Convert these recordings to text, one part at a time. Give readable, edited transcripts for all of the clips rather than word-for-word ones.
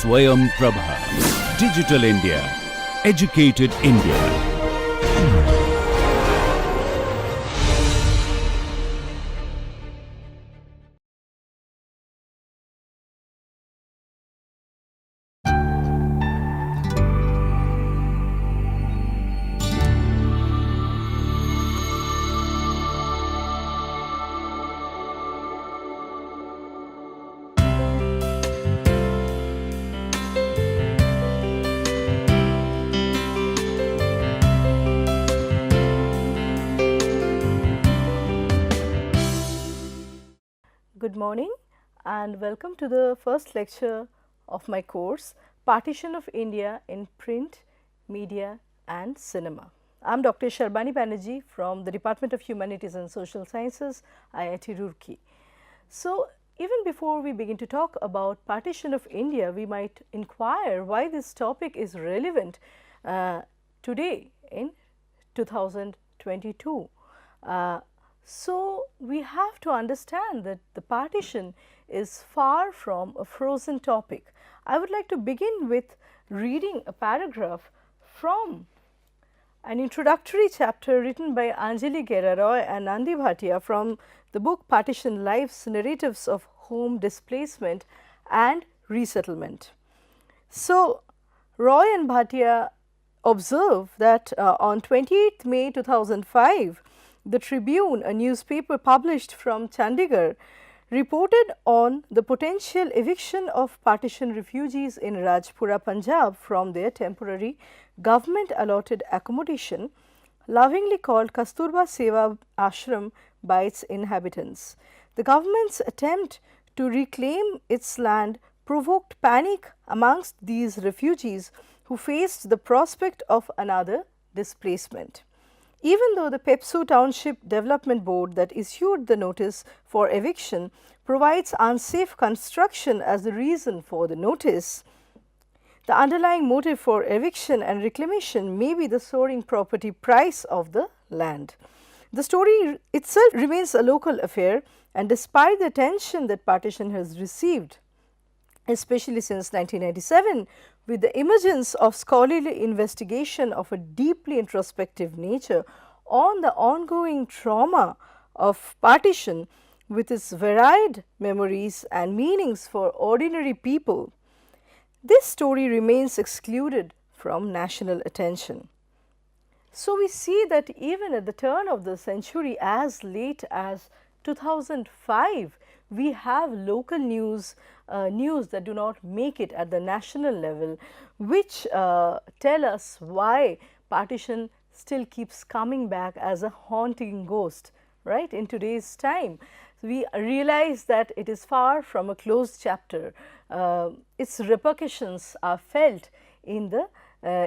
Swayam Prabha. Digital India. Educated India. Good morning and welcome to the first lecture of my course Partition of India in Print, Media and Cinema. I am Dr. Sharbani Banerjee from the Department of Humanities and Social Sciences, IIT Roorkee. So, even before we begin to talk about Partition of India, we might inquire why this topic is relevant today in 2022. So, we have to understand that the partition is far from a frozen topic. I would like to begin with reading a paragraph from an introductory chapter written by Anjali Geraroy and Nandi Bhatia from the book Partition Lives, Narratives of Home Displacement and Resettlement. So, Roy and Bhatia observe that on 28th May 2005, the Tribune, a newspaper published from Chandigarh, reported on the potential eviction of partition refugees in Rajpura, Punjab from their temporary government allotted accommodation, lovingly called Kasturba Seva Ashram by its inhabitants. The government's attempt to reclaim its land provoked panic amongst these refugees who faced the prospect of another displacement. Even though the Pepsu Township Development Board that issued the notice for eviction provides unsafe construction as the reason for the notice, the underlying motive for eviction and reclamation may be the soaring property price of the land. The story itself remains a local affair, and despite the attention that partition has received, especially since 1997, with the emergence of scholarly investigation of a deeply introspective nature on the ongoing trauma of partition with its varied memories and meanings for ordinary people, this story remains excluded from national attention. So, we see that even at the turn of the century, as late as 2005, we have local news that do not make it at the national level, which tell us why partition still keeps coming back as a haunting ghost, right, in today's time. We realize that it is far from a closed chapter. Its repercussions are felt in the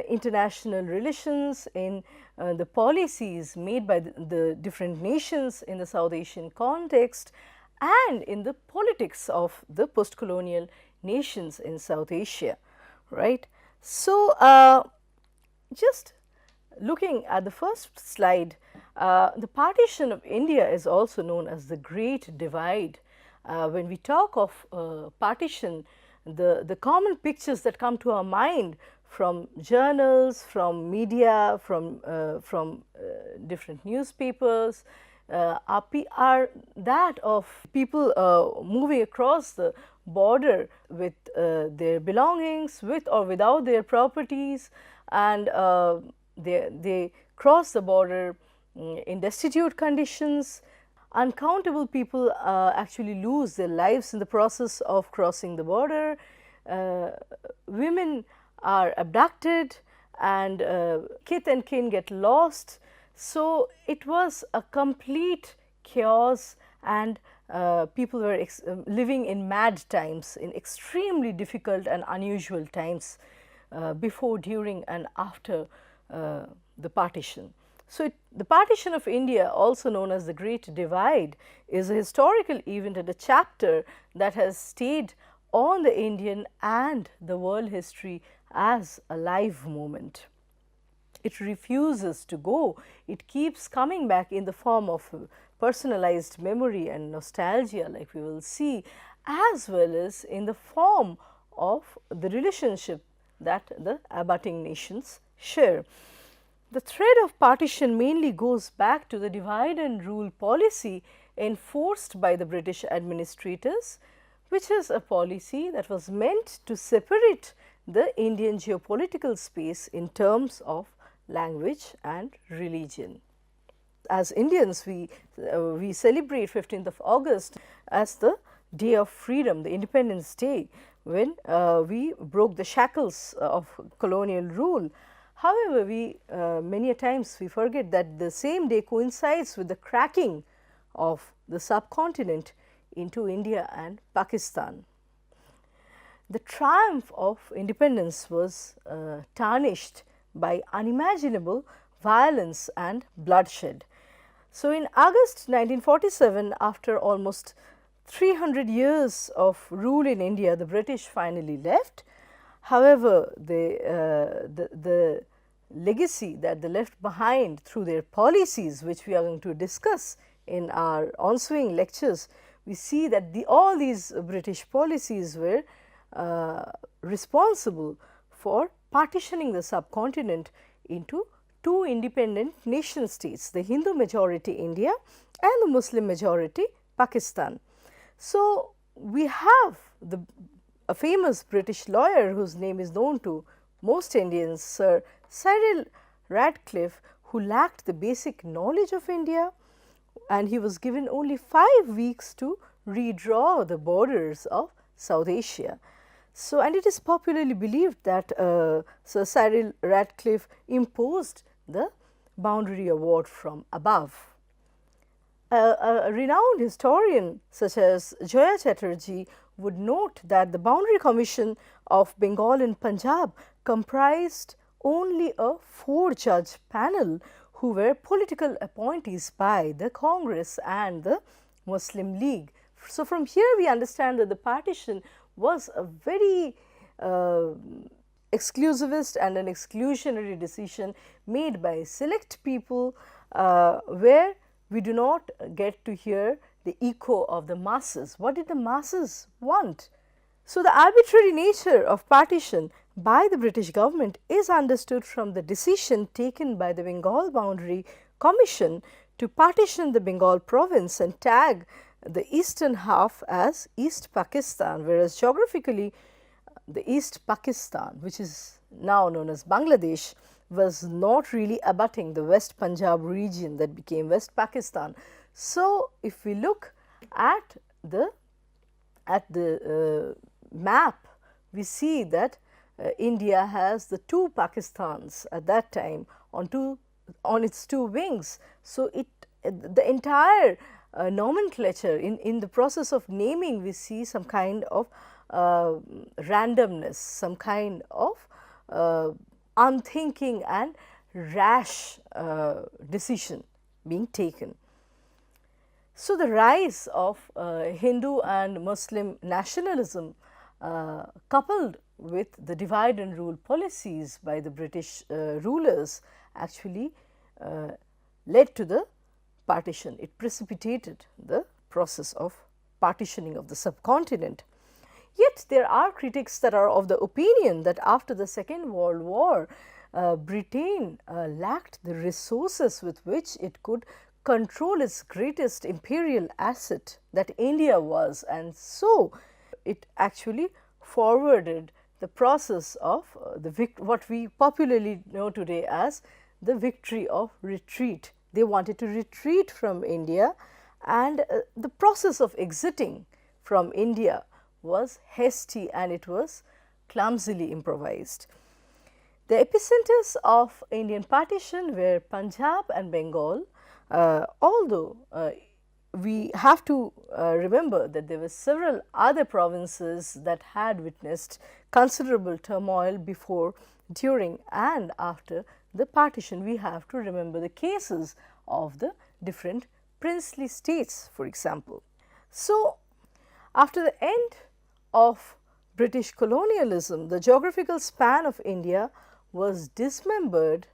international relations, in the policies made by the different nations in the South Asian context, and in the politics of the post-colonial nations in South Asia, right. So, just looking at the first slide, the partition of India is also known as the Great Divide. When we talk of partition, the common pictures that come to our mind from journals, from media, from different newspapers, are that of people moving across the border with their belongings, with or without their properties, and they cross the border in destitute conditions. Uncountable people actually lose their lives in the process of crossing the border. Women are abducted and kith and kin get lost. So, it was a complete chaos, and people were living in mad times, in extremely difficult and unusual times before, during and after the partition. So, the partition of India, also known as the Great Divide, is a historical event and a chapter that has stayed on the Indian and the world history as a live moment. It refuses to go. It keeps coming back in the form of personalized memory and nostalgia, like we will see, as well as in the form of the relationship that the abutting nations share. The thread of partition mainly goes back to the divide and rule policy enforced by the British administrators, which is a policy that was meant to separate the Indian geopolitical space in terms of language and religion. As Indians, we celebrate 15th of August as the day of freedom, the Independence Day, when we broke the shackles of colonial rule. However, many a times we forget that the same day coincides with the cracking of the subcontinent into India and Pakistan. The triumph of independence was tarnished by unimaginable violence and bloodshed. So, in August 1947, after almost 300 years of rule in India, the British finally left. However, the legacy that they left behind through their policies, which we are going to discuss in our ensuing lectures, we see that all these British policies were responsible for partitioning the subcontinent into two independent nation states, the Hindu majority India and the Muslim majority Pakistan. So, we have a famous British lawyer whose name is known to most Indians, Sir Cyril Radcliffe, who lacked the basic knowledge of India, and he was given only 5 weeks to redraw the borders of South Asia. So, and it is popularly believed that Sir Cyril Radcliffe imposed the boundary award from above. A renowned historian such as Joya Chatterjee would note that the Boundary Commission of Bengal and Punjab comprised only a 4-judge panel who were political appointees by the Congress and the Muslim League. So, from here we understand that the partition was a very exclusivist and an exclusionary decision made by select people, where we do not get to hear the echo of the masses. What did the masses want? So, the arbitrary nature of partition by the British government is understood from the decision taken by the Bengal Boundary Commission to partition the Bengal province and tag the eastern half as East Pakistan, whereas geographically the East Pakistan, which is now known as Bangladesh, was not really abutting the West Punjab region that became West Pakistan. So, if we look at the map, we see that India has the 2 Pakistans at that time on its 2 wings. So, the entire nomenclature in the process of naming, we see some kind of randomness, some kind of unthinking and rash decision being taken. So, the rise of Hindu and Muslim nationalism coupled with the divide and rule policies by the British rulers actually led to the partition. It precipitated the process of partitioning of the subcontinent. Yet, there are critics that are of the opinion that after the Second World War, Britain lacked the resources with which it could control its greatest imperial asset, that India was, and so it actually forwarded the process of what we popularly know today as the victory of retreat. They wanted to retreat from India, and the process of exiting from India was hasty and it was clumsily improvised. The epicenters of Indian partition were Punjab and Bengal, although we have to remember that there were several other provinces that had witnessed considerable turmoil before, during and after the partition. We have to remember the cases of the different princely states, for example. So, after the end of British colonialism, the geographical span of India was dismembered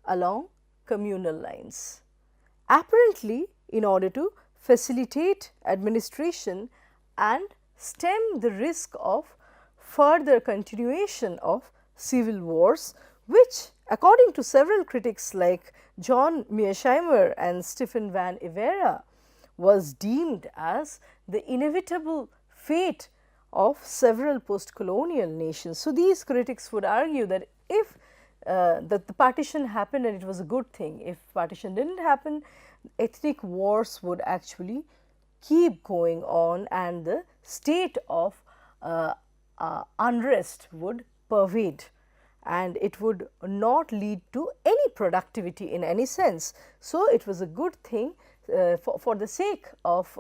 along communal lines, apparently in order to facilitate administration and stem the risk of further continuation of civil wars, which according to several critics like John Mearsheimer and Stephen Van Evera was deemed as the inevitable fate of several post-colonial nations. So, these critics would argue that if that the partition happened and it was a good thing, if partition did not happen, ethnic wars would actually keep going on and the state of unrest would pervade and it would not lead to any productivity in any sense. So, it was a good thing for the sake of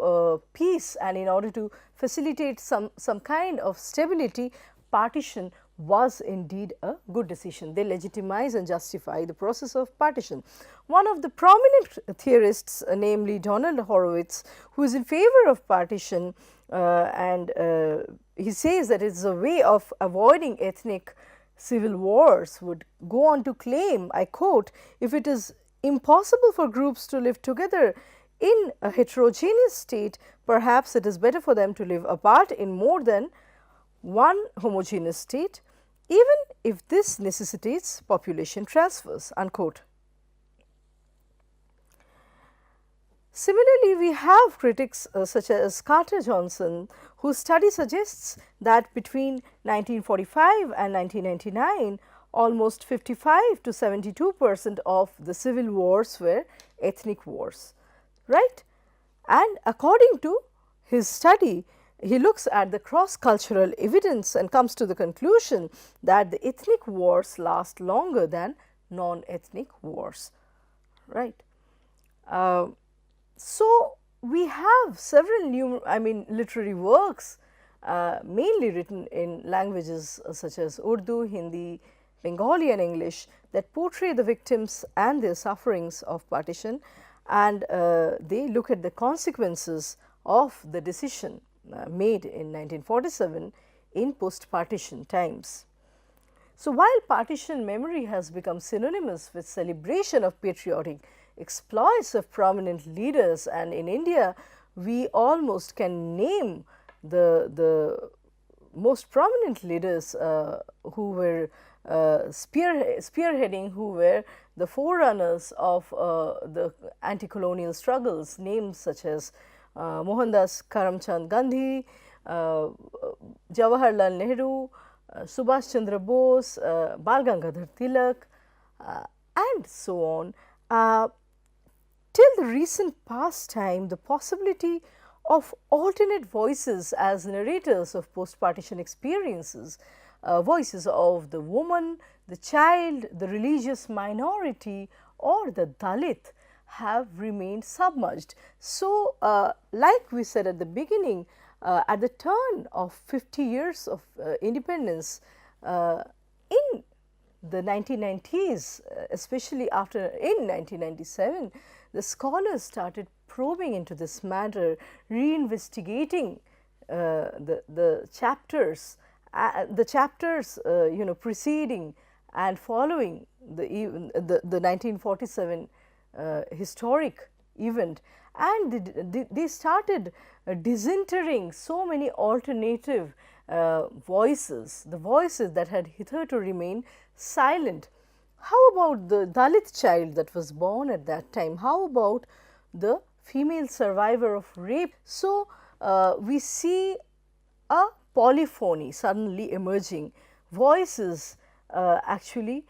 peace and in order to facilitate some kind of stability. Partition was indeed a good decision. They legitimize and justify the process of partition. One of the prominent theorists, namely Donald Horowitz, who is in favor of partition and he says that it is a way of avoiding ethnic civil wars, would go on to claim, I quote, "If it is impossible for groups to live together in a heterogeneous state, perhaps it is better for them to live apart in more than one homogeneous state, even if this necessitates population transfers," unquote. Similarly, we have critics such as Carter Johnson, whose study suggests that between 1945 and 1999, almost 55 to 72% of the civil wars were ethnic wars, right. And according to his study, he looks at the cross-cultural evidence and comes to the conclusion that the ethnic wars last longer than non-ethnic wars, right. So, we have several literary works mainly written in languages such as Urdu, Hindi, Bengali and English that portray the victims and their sufferings of partition, and they look at the consequences of the decision made in 1947 in post-partition times. So, while partition memory has become synonymous with celebration of patriotic exploits of prominent leaders, and in India we almost can name the most prominent leaders who were spearheading, who were the forerunners of the anti-colonial struggles, names such as Mohandas Karamchand Gandhi, Jawaharlal Nehru, Subhash Chandra Bose, Bal Gangadhar Tilak and so on. Till the recent past time, the possibility of alternate voices as narrators of post-partition experiences, voices of the woman, the child, the religious minority or the Dalit have remained submerged. So, like we said at the beginning, at the turn of 50 years of independence in the 1990s, especially in 1997, the scholars started probing into this matter, reinvestigating the chapters preceding and following the 1947 historic event, and they started disentering so many alternative voices, the voices that had hitherto remained silent. How about the Dalit child that was born at that time? How about the female survivor of rape? So, we see a polyphony suddenly emerging, voices actually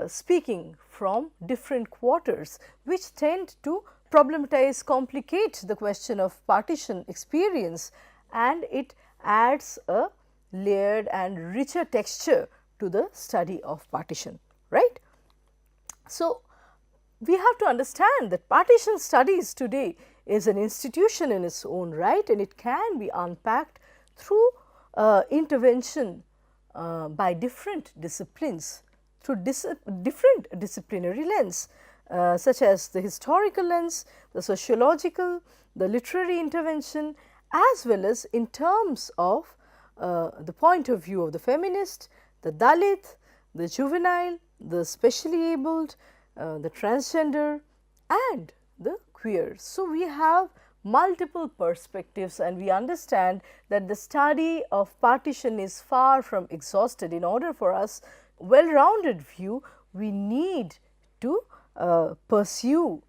speaking from different quarters, which tend to problematize, complicate the question of partition experience, and it adds a layered and richer texture to the study of partition, right. So, we have to understand that partition studies today is an institution in its own right, and it can be unpacked through intervention by different disciplines, through different disciplinary lens, such as the historical lens, the sociological, the literary intervention, as well as in terms of the point of view of the feminist, the Dalit, the juvenile, the specially abled, the transgender and the queer. So, we have multiple perspectives, and we understand that the study of partition is far from exhausted. In order for us well-rounded view, we need to pursue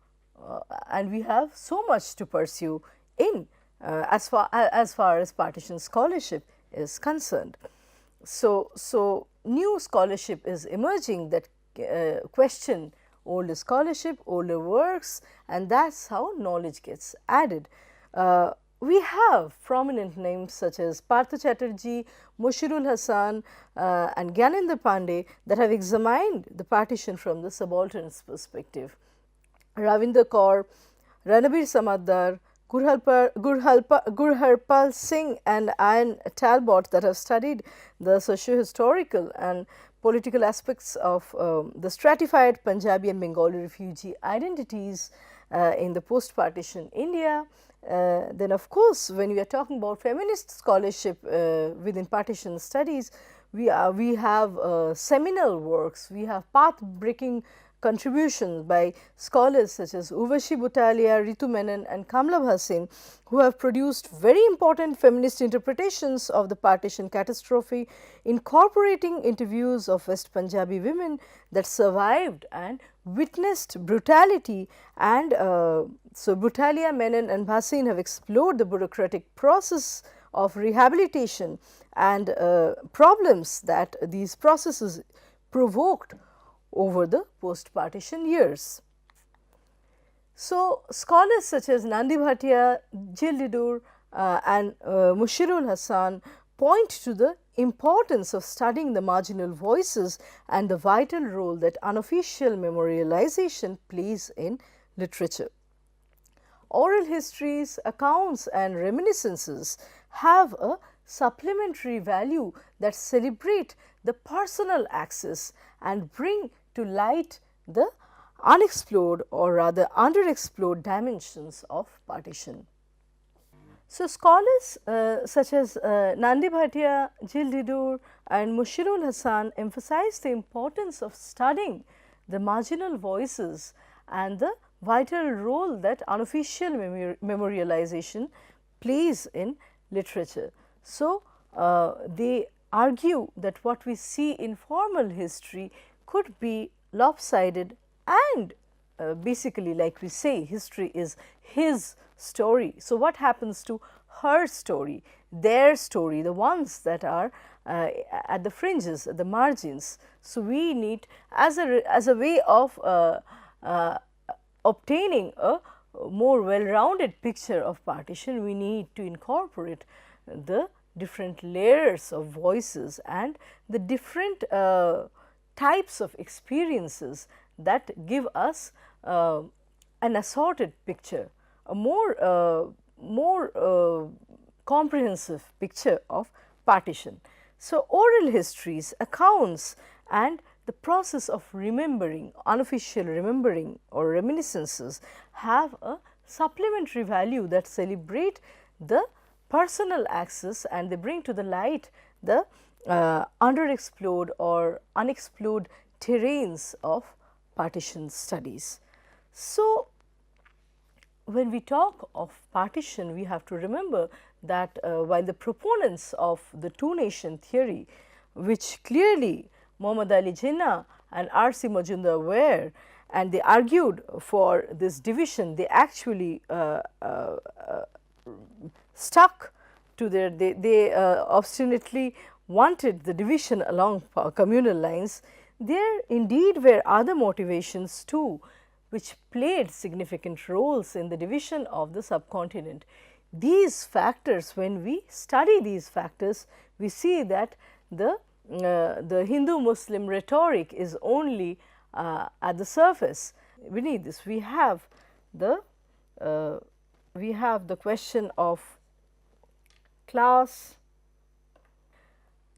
and we have so much to pursue in as far as partition scholarship is concerned. So new scholarship is emerging that question older scholarship, older works, and that is how knowledge gets added. We have prominent names such as Partha Chatterjee, Mushirul Hasan and Gyanendra Pandey that have examined the partition from the subaltern's perspective. Ravinder Kaur, Ranabir Samaddar, Gurharpal Singh and Ian Talbot that have studied the socio-historical and political aspects of the stratified Punjabi and Bengali refugee identities in the post-partition India. Then of course, when we are talking about feminist scholarship within partition studies, we have seminal works, we have path-breaking contributions by scholars such as Urvashi Butalia, Ritu Menon and Kamla Bhasin, who have produced very important feminist interpretations of the partition catastrophe, incorporating interviews of West Punjabi women that survived and witnessed brutality. And so Butalia, Menon and Bhasin have explored the bureaucratic process of rehabilitation and problems that these processes provoked over the post-partition years. So, scholars such as Nandi Bhatia, Jildidur and Mushirul Hasan point to the importance of studying the marginal voices and the vital role that unofficial memorialization plays in literature. Oral histories, accounts and reminiscences have a supplementary value that celebrate the personal access and bring to light the unexplored or rather underexplored dimensions of partition. So, scholars such as Nandi Bhatia, Jildidur and Mushirul Hasan emphasize the importance of studying the marginal voices and the vital role that unofficial memorialization plays in literature. So, they argue that what we see in formal history could be lopsided and basically, like we say, history is his story. So, what happens to her story, their story, the ones that are at the fringes, at the margins. So, we need as a way of obtaining a more well-rounded picture of partition, we need to incorporate the different layers of voices and the different types of experiences that give us an assorted picture, a more comprehensive picture of partition. So, oral histories, accounts and the process of remembering, unofficial remembering or reminiscences have a supplementary value that celebrate the personal access and they bring to the light the underexplored or unexplored terrains of partition studies. So, when we talk of partition, we have to remember that while the proponents of the two-nation theory, which clearly Muhammad Ali Jinnah and R.C. Majumdar were, and they argued for this division, they actually stuck to their, they obstinately wanted the division along communal lines. There indeed were other motivations too, which played significant roles in the division of the subcontinent. These factors, when we study these factors, we see that the Hindu-Muslim rhetoric is only at the surface. Beneath this, we have the question of class.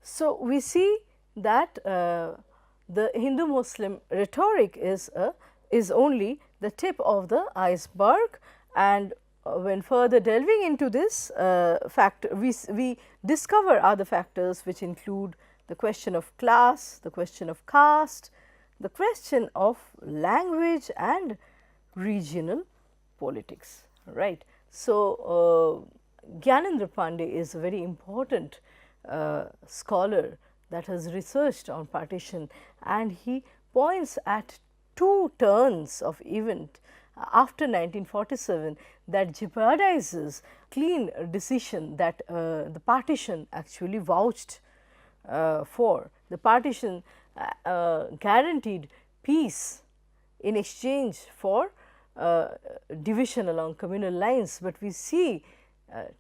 So, we see that the Hindu-Muslim rhetoric is only the tip of the iceberg, and when further delving into this factor, we discover other factors which include the question of class, the question of caste, the question of language and regional politics, right. So, Gyanendra Pandey is a very important scholar that has researched on partition, and he points at two turns of event after 1947 that jeopardizes clean decision that the partition actually vouched for. The partition guaranteed peace in exchange for division along communal lines, but we see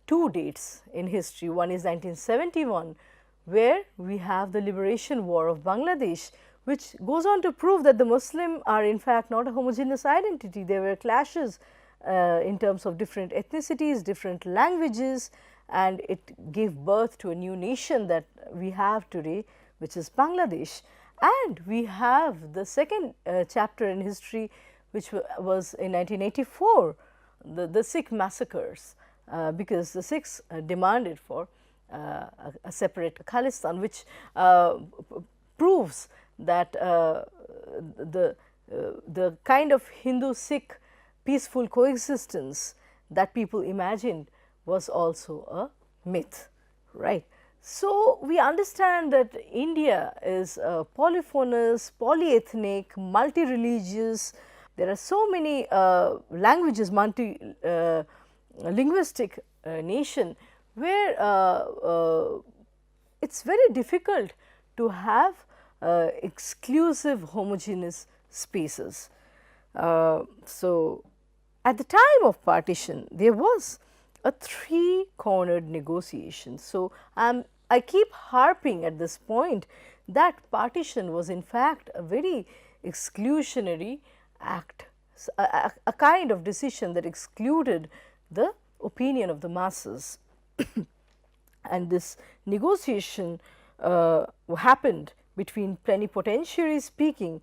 two dates in history. One is 1971, where we have the liberation war of Bangladesh, which goes on to prove that the Muslim are in fact not a homogeneous identity. There were clashes in terms of different ethnicities, different languages, and it gave birth to a new nation that we have today, which is Bangladesh. And we have the second chapter in history, which was in 1984, the Sikh massacres, because the Sikhs demanded for a separate Khalistan, which proves that the kind of Hindu-Sikh peaceful coexistence that people imagined was also a myth, right. So, we understand that India is polyphonous, polyethnic, multi-religious. There are so many languages, multi-linguistic nation, where it is very difficult to have exclusive homogeneous spaces. So, at the time of partition, there was a three-cornered negotiation. So, I keep harping at this point that partition was in fact a very exclusionary act, a kind of decision that excluded the opinion of the masses. And this negotiation happened between plenipotentiaries speaking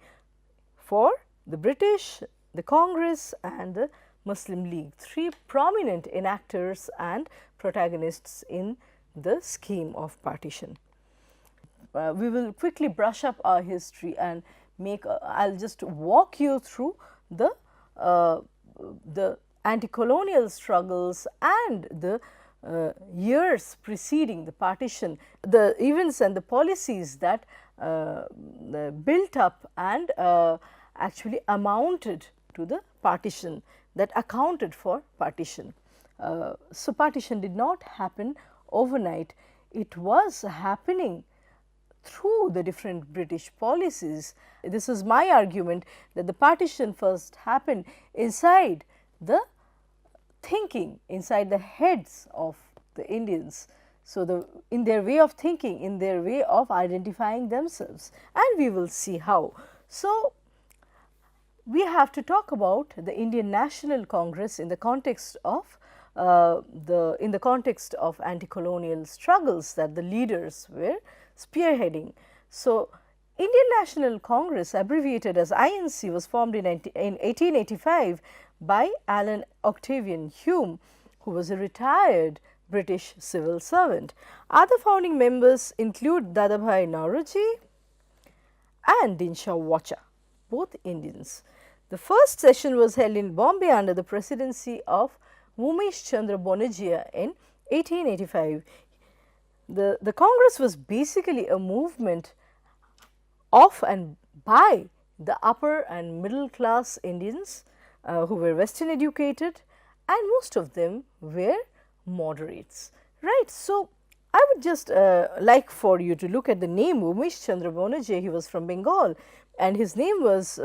for the British, the Congress and the Muslim League, three prominent enactors and protagonists in the scheme of partition. We will quickly brush up our history and make I will just walk you through the anti-colonial struggles and the years preceding the partition, the events and the policies that built up and actually amounted to the partition, that accounted for partition. So, partition did not happen overnight, it was happening through the different British policies. This is my argument that the partition first happened inside the thinking, inside the heads of the Indians. So, in their way of thinking, in their way of identifying themselves, and we will see how. So, we have to talk about the Indian National Congress in the context of anti-colonial struggles that the leaders were spearheading. So, Indian National Congress, abbreviated as INC, was formed in 1885 by Alan Octavian Hume, who was a retired British civil servant. Other founding members include Dadabhai Naoroji and Dinshaw Wacha, both Indians. The first session was held in Bombay under the presidency of Umesh Chandra Bonejia in 1885. The Congress was basically a movement of and by the upper and middle class Indians who were western educated, and most of them were moderates, right. So, I would just like for you to look at the name Umesh Chandra Bonejia. He was from Bengal and his name was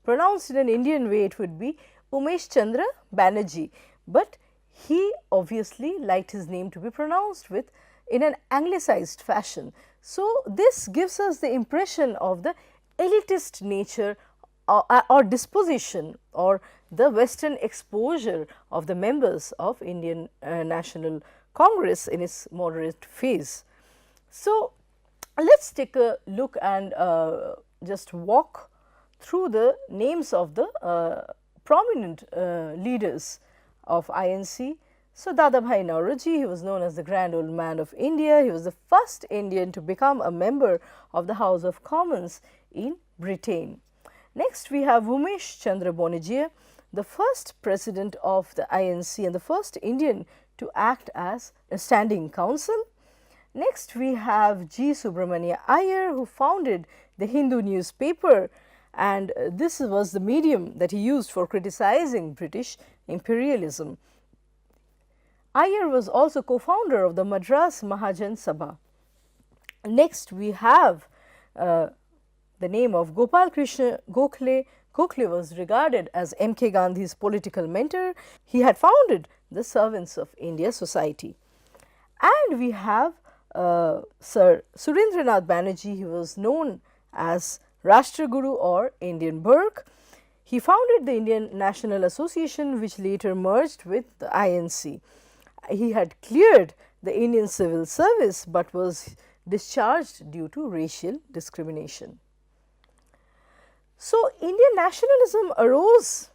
pronounced in an Indian way, it would be Umesh Chandra Banerjee, but he obviously liked his name to be pronounced with in an anglicized fashion. So, this gives us the impression of the elitist nature or disposition or the western exposure of the members of Indian National Congress in its moderate phase. So, let us take a look and just walk through the names of the prominent leaders of INC. So, Dadabhai Naoroji, he was known as the Grand Old Man of India. He was the first Indian to become a member of the House of Commons in Britain. Next, we have Umesh Chandra Bonejia, the first president of the INC and the first Indian to act as a standing council. Next, we have G. Subramania Iyer, who founded the Hindu newspaper, and this was the medium that he used for criticizing British imperialism. Iyer was also co-founder of the Madras Mahajan Sabha. Next, we have the name of Gopal Krishna Gokhale. Gokhale was regarded as M.K. Gandhi's political mentor. He had founded the Servants of India Society. And we have Sir Surendranath Banerjee. He was known as Rashtraguru or Indian Burke. He founded the Indian National Association, which later merged with the INC. He had cleared the Indian Civil Service, but was discharged due to racial discrimination. So, Indian nationalism arose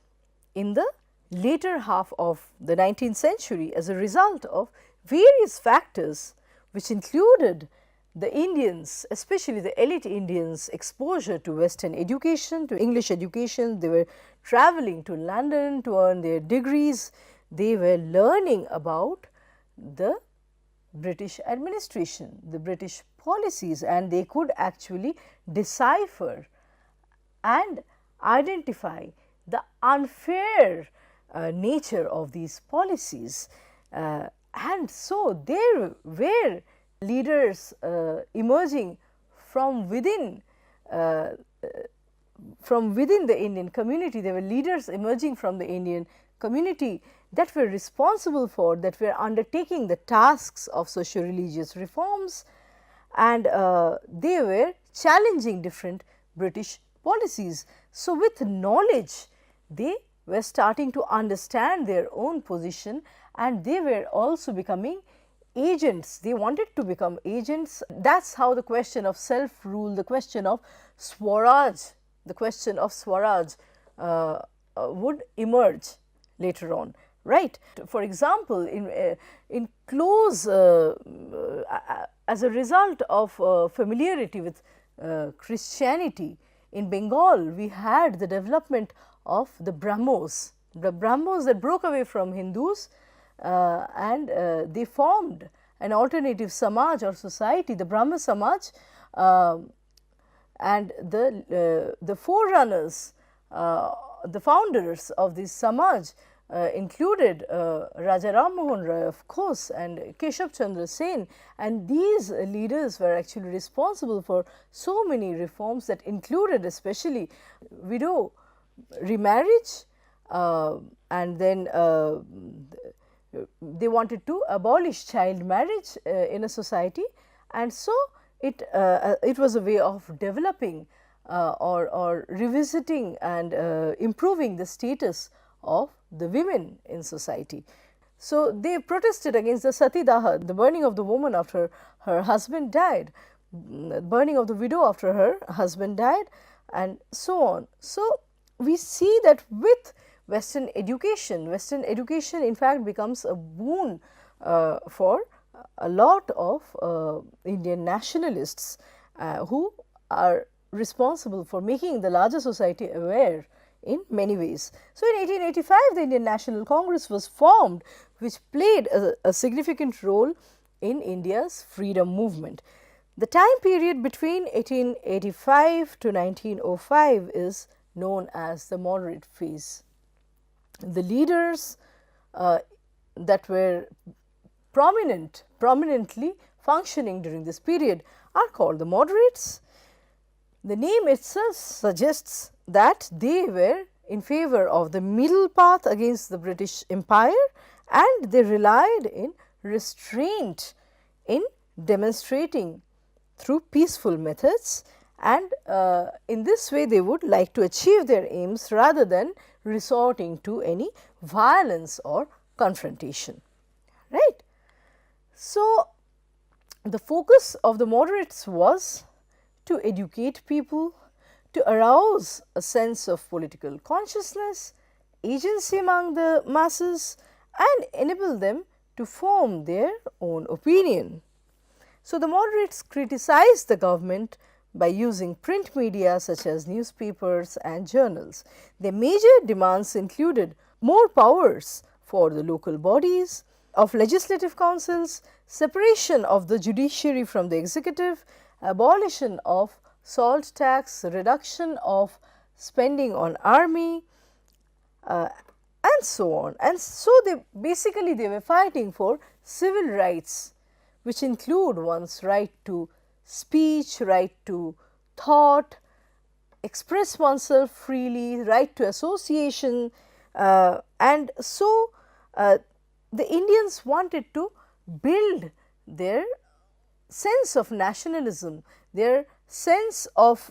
in the later half of the 19th century as a result of various factors, which included the Indians, especially the elite Indians, exposure to Western education, to English education. They were traveling to London to earn their degrees. They were learning about the British administration, the British policies, and they could actually decipher and identify the unfair nature of these policies. And so, there were leaders emerging from within the Indian community. There were leaders emerging from the Indian community that were responsible for, that were undertaking the tasks of socio-religious reforms, and they were challenging different British policies. So, with knowledge, they were starting to understand their own position, and they were also becoming agents. They wanted to become agents. That is how the question of self-rule, the question of Swaraj, would emerge later on, right. For example, in close as a result of familiarity with Christianity, in Bengal, we had the development of the Brahmos that broke away from Hindus, and they formed an alternative Samaj or society, the Brahma Samaj, and the forerunners, the founders of this Samaj included Raja Ram Mohan Roy, of course, and Keshav Chandra Sen, and these leaders were actually responsible for so many reforms that included especially widow remarriage, and then they wanted to abolish child marriage in a society, and so it was a way of developing or revisiting and improving the status of the women in society. So, they protested against the Sati Daha, the burning of the woman after her husband died, burning of the widow after her husband died, and so on. So, we see that with Western education in fact becomes a boon for a lot of Indian nationalists who are responsible for making the larger society aware in many ways. So, in 1885, the Indian National Congress was formed, which played a significant role in India's freedom movement. The time period between 1885 to 1905 is known as the moderate phase. The leaders that were prominently functioning during this period are called the moderates. The name itself suggests that they were in favor of the middle path against the British Empire, and they relied in restraint in demonstrating through peaceful methods, and in this way they would like to achieve their aims rather than resorting to any violence or confrontation, right. So, the focus of the moderates was to educate people, to arouse a sense of political consciousness, agency among the masses, and enable them to form their own opinion. So, the moderates criticized the government by using print media such as newspapers and journals. Their major demands included more powers for the local bodies of legislative councils, separation of the judiciary from the executive, abolition of salt tax, reduction of spending on army, and so on. And so they were fighting for civil rights, which include one's right to speech, right to thought, express oneself freely, right to association, and so the Indians wanted to build their sense of nationalism, their sense of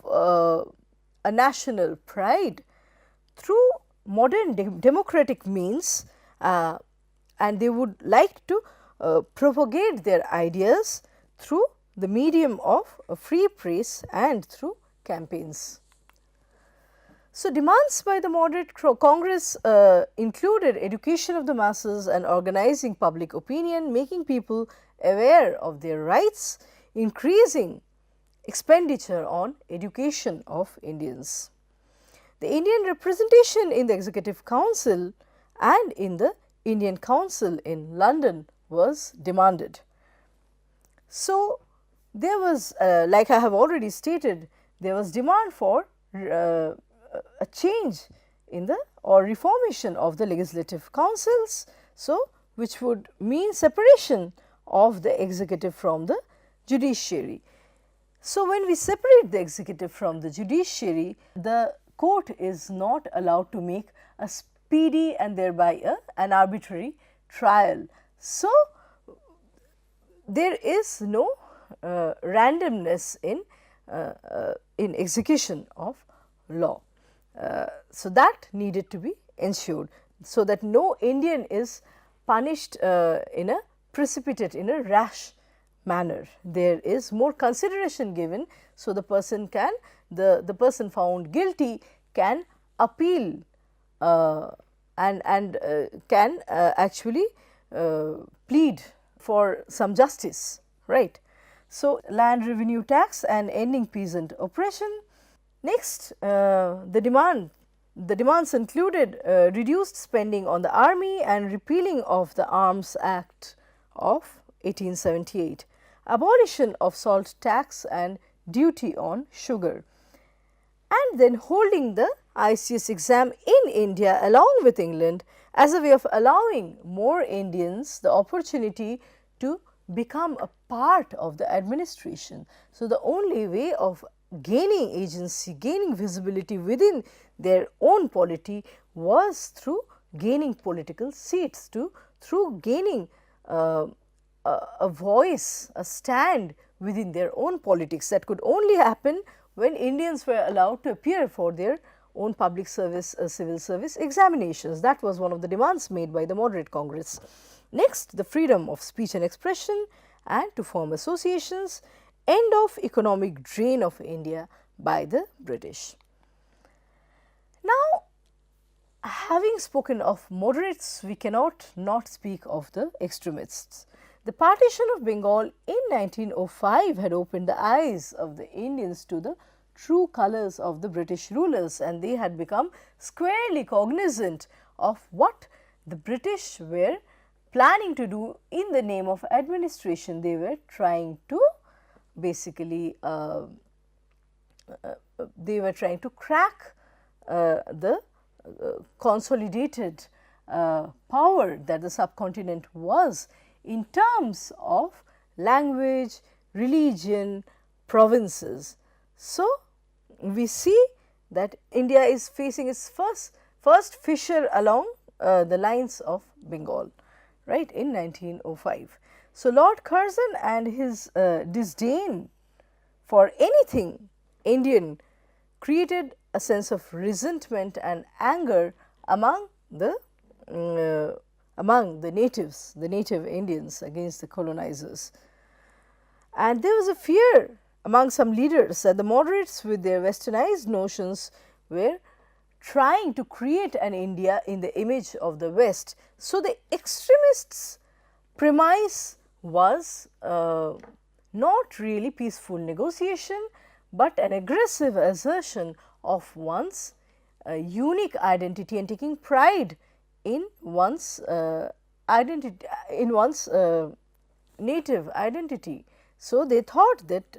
a national pride through modern democratic means, and they would like to propagate their ideas through the medium of a free press and through campaigns. So, demands by the moderate Congress included education of the masses and organizing public opinion, making people aware of their rights, increasing expenditure on education of Indians. The Indian representation in the Executive Council and in the Indian Council in London was demanded. So, there was like I have already stated, there was demand for a change in the or reformation of the legislative councils, so which would mean separation of the executive from the judiciary. So, when we separate the executive from the judiciary, the court is not allowed to make a speedy and thereby an arbitrary trial. So, there is no randomness in execution of law. So, that needed to be ensured, so that no Indian is punished in a precipitate, in a rash manner. There is more consideration given, so the person can, the person found guilty can appeal and can actually plead for some justice, right. So, land revenue tax and ending peasant oppression. Next, the demands included reduced spending on the army and repealing of the Arms Act of 1878, abolition of salt tax and duty on sugar, and then holding the ICS exam in India along with England as a way of allowing more Indians the opportunity to become a part of the administration. So, the only way of gaining agency, gaining visibility within their own polity was through gaining political seats, through gaining a voice, a stand within their own politics. That could only happen when Indians were allowed to appear for their own public service, civil service examinations. That was one of the demands made by the moderate Congress. Next, the freedom of speech and expression and to form associations, end of economic drain of India by the British. Now, having spoken of moderates, we cannot not speak of the extremists. The partition of Bengal in 1905 had opened the eyes of the Indians to the true colours of the British rulers, and they had become squarely cognizant of what the British were planning to do in the name of administration. They were trying to basically they were trying to crack the consolidated power that the subcontinent was in terms of language, religion, provinces. So, we see that India is facing its first fissure along the lines of Bengal, right, in 1905. So, Lord Curzon and his disdain for anything Indian created a sense of resentment and anger among the natives, the native Indians against the colonizers. And there was a fear among some leaders that the moderates with their westernized notions were trying to create an India in the image of the West. So, the extremists' premise was not really peaceful negotiation, but an aggressive assertion of one's unique identity and taking pride in one's identity, in one's native identity. So, they thought that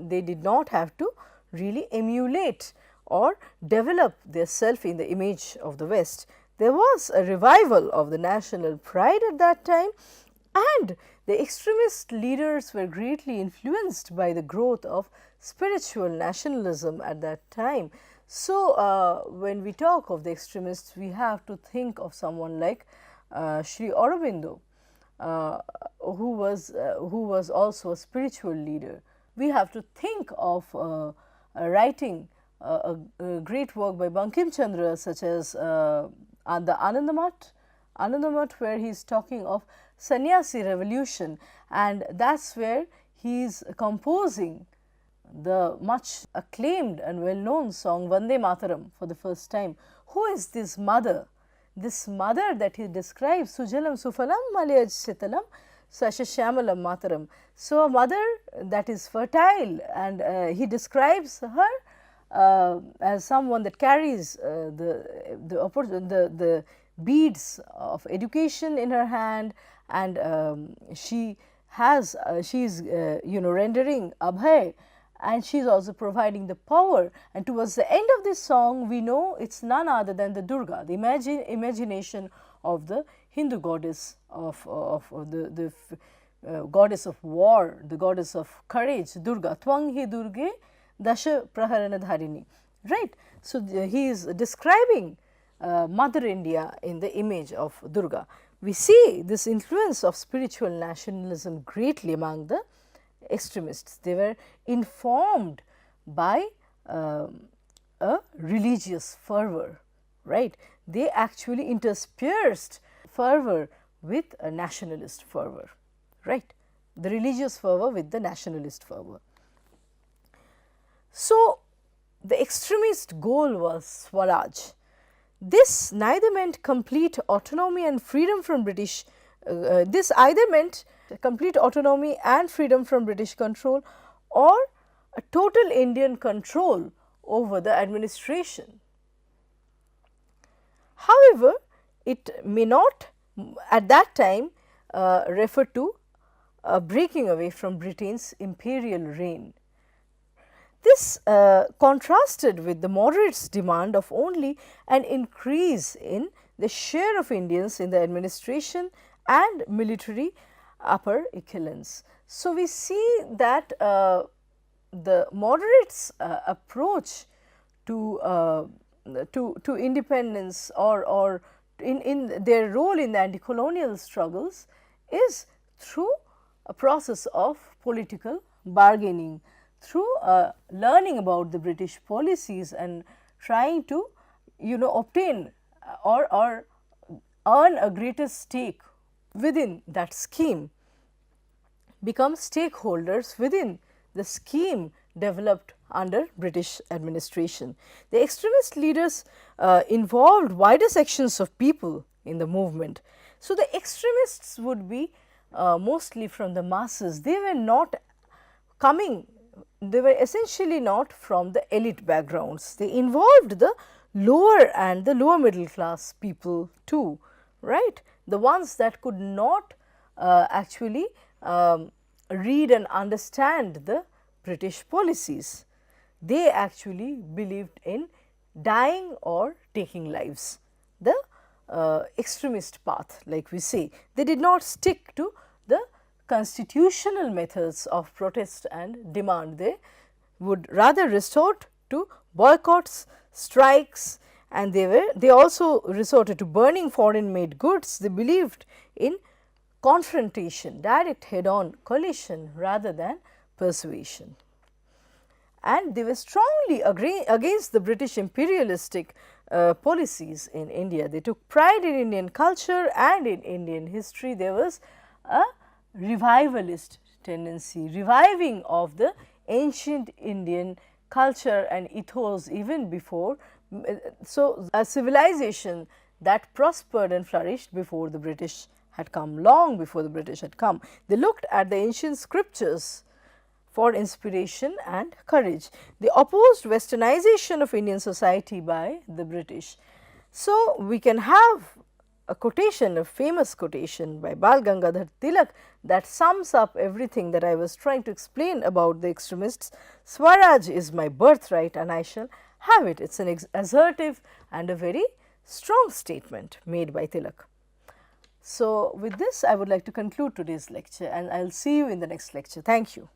they did not have to really emulate or develop their self in the image of the West. There was a revival of the national pride at that time, and the extremist leaders were greatly influenced by the growth of spiritual nationalism at that time. So, when we talk of the extremists, we have to think of someone like Sri Aurobindo, who was also a spiritual leader. We have to think of writing a great work by Bankim Chandra, such as the Anandamath, where he is talking of sannyasi revolution, and that is where he is composing the much acclaimed and well known song Vande Mataram for the first time. Who is this mother? This mother that he describes, Sujalam Sufalam Malayaj Sitalam Sashashamalam Mataram. So, a mother that is fertile, and he describes her as someone that carries the beads of education in her hand, and she has she is rendering abhay, and she is also providing the power. And towards the end of this song, we know it is none other than the Durga, the imagination of the Hindu goddess of the goddess of war, the goddess of courage, Durga. Twang hi Durge Dasha Praharana Dharini, right. So, he is describing Mother India in the image of Durga. We see this influence of spiritual nationalism greatly among the extremists. They were informed by a religious fervor, right. They actually interspersed fervor with a nationalist fervor, right, the religious fervor with the nationalist fervor. So, the extremist goal was Swaraj. This neither meant complete autonomy and freedom from British, this either meant complete autonomy and freedom from British control, or a total Indian control over the administration. However, it may not at that time refer to a breaking away from Britain's imperial reign. This contrasted with the moderates' demand of only an increase in the share of Indians in the administration and military upper echelons. So, we see that the moderates' approach to independence, or in their role in the anti-colonial struggles, is through a process of political bargaining, through learning about the British policies and trying to obtain or earn a greater stake within that scheme, become stakeholders within the scheme developed under British administration. The extremist leaders involved wider sections of people in the movement. So, the extremists would be mostly from the masses. They were not coming, they were essentially not from the elite backgrounds. They involved the lower and the lower middle class people too, right. The ones that could not actually read and understand the British policies. They actually believed in dying or taking lives, the extremist path, like we say. They did not stick to the constitutional methods of protest and demand. They would rather resort to boycotts, strikes, and they also resorted to burning foreign made goods. They believed in confrontation, direct head on collision rather than persuasion. And they were strongly against the British imperialistic policies in India. They took pride in Indian culture and in Indian history. There was a revivalist tendency, reviving of the ancient Indian culture and ethos even before. So, a civilization that prospered and flourished before the British had come, long before the British had come. They looked at the ancient scriptures for inspiration and courage. They opposed westernization of Indian society by the British. So, we can have a quotation, a famous quotation by Bal Gangadhar Tilak that sums up everything that I was trying to explain about the extremists. Swaraj is my birthright and I shall have it. It is an assertive and a very strong statement made by Tilak. So, with this I would like to conclude today's lecture and I will see you in the next lecture. Thank you.